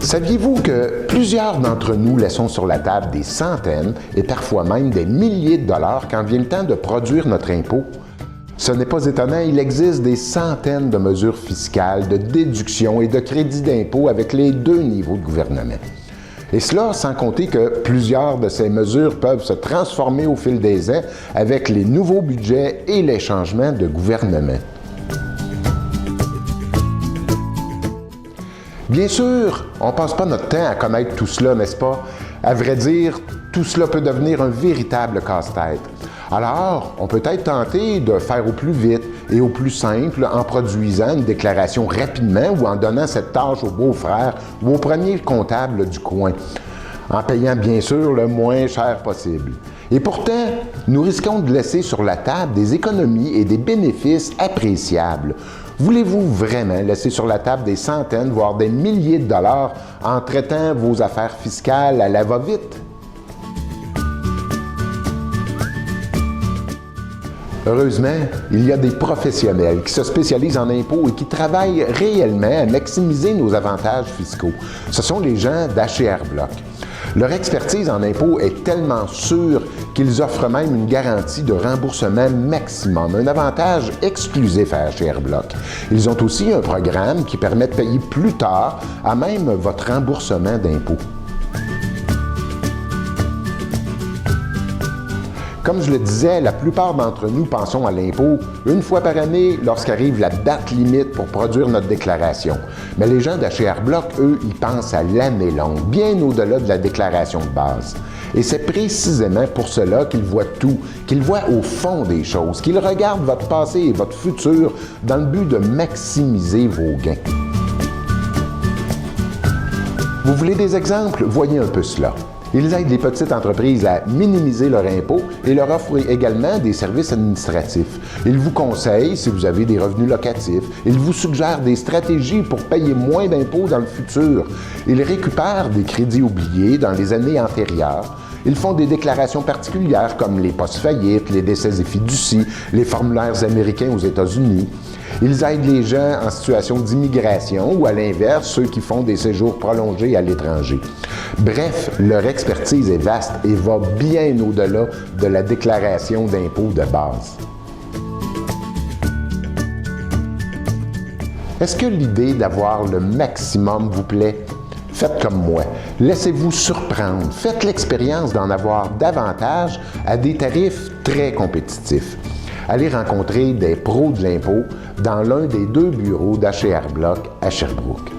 Saviez-vous que plusieurs d'entre nous laissons sur la table des centaines et parfois même des milliers de dollars quand vient le temps de produire notre impôt? Ce n'est pas étonnant, il existe des centaines de mesures fiscales, de déductions et de crédits d'impôt avec les deux niveaux de gouvernement. Et cela sans compter que plusieurs de ces mesures peuvent se transformer au fil des ans avec les nouveaux budgets et les changements de gouvernement. Bien sûr, on ne passe pas notre temps à connaître tout cela, n'est-ce pas? À vrai dire, tout cela peut devenir un véritable casse-tête. Alors, on peut être tenté de faire au plus vite et au plus simple en produisant une déclaration rapidement ou en donnant cette tâche au beau-frère ou au premier comptable du coin, en payant bien sûr le moins cher possible. Et pourtant, nous risquons de laisser sur la table des économies et des bénéfices appréciables. Voulez-vous vraiment laisser sur la table des centaines, voire des milliers de dollars en traitant vos affaires fiscales à la va-vite? Heureusement, il y a des professionnels qui se spécialisent en impôts et qui travaillent réellement à maximiser nos avantages fiscaux. Ce sont les gens d'H&R Block. Leur expertise en impôts est tellement sûre qu'ils offrent même une garantie de remboursement maximum, un avantage exclusif à H&R Block. Ils ont aussi un programme qui permet de payer plus tard à même votre remboursement d'impôts. Comme je le disais, la plupart d'entre nous pensons à l'impôt une fois par année lorsqu'arrive la date limite pour produire notre déclaration. Mais les gens d'H&R Block, eux, ils pensent à l'année longue, bien au-delà de la déclaration de base. Et c'est précisément pour cela qu'ils voient tout, qu'ils voient au fond des choses, qu'ils regardent votre passé et votre futur dans le but de maximiser vos gains. Vous voulez des exemples? Voyez un peu cela. Ils aident les petites entreprises à minimiser leurs impôts et leur offrent également des services administratifs. Ils vous conseillent si vous avez des revenus locatifs. Ils vous suggèrent des stratégies pour payer moins d'impôts dans le futur. Ils récupèrent des crédits oubliés dans les années antérieures. Ils font des déclarations particulières comme les post-faillites, les décès et fiducies, les formulaires américains aux États-Unis. Ils aident les gens en situation d'immigration ou à l'inverse, ceux qui font des séjours prolongés à l'étranger. Bref, leur expertise est vaste et va bien au-delà de la déclaration d'impôt de base. Est-ce que l'idée d'avoir le maximum vous plaît? Faites comme moi. Laissez-vous surprendre. Faites l'expérience d'en avoir davantage à des tarifs très compétitifs. Allez rencontrer des pros de l'impôt dans l'un des deux bureaux d'H&R Block à Sherbrooke.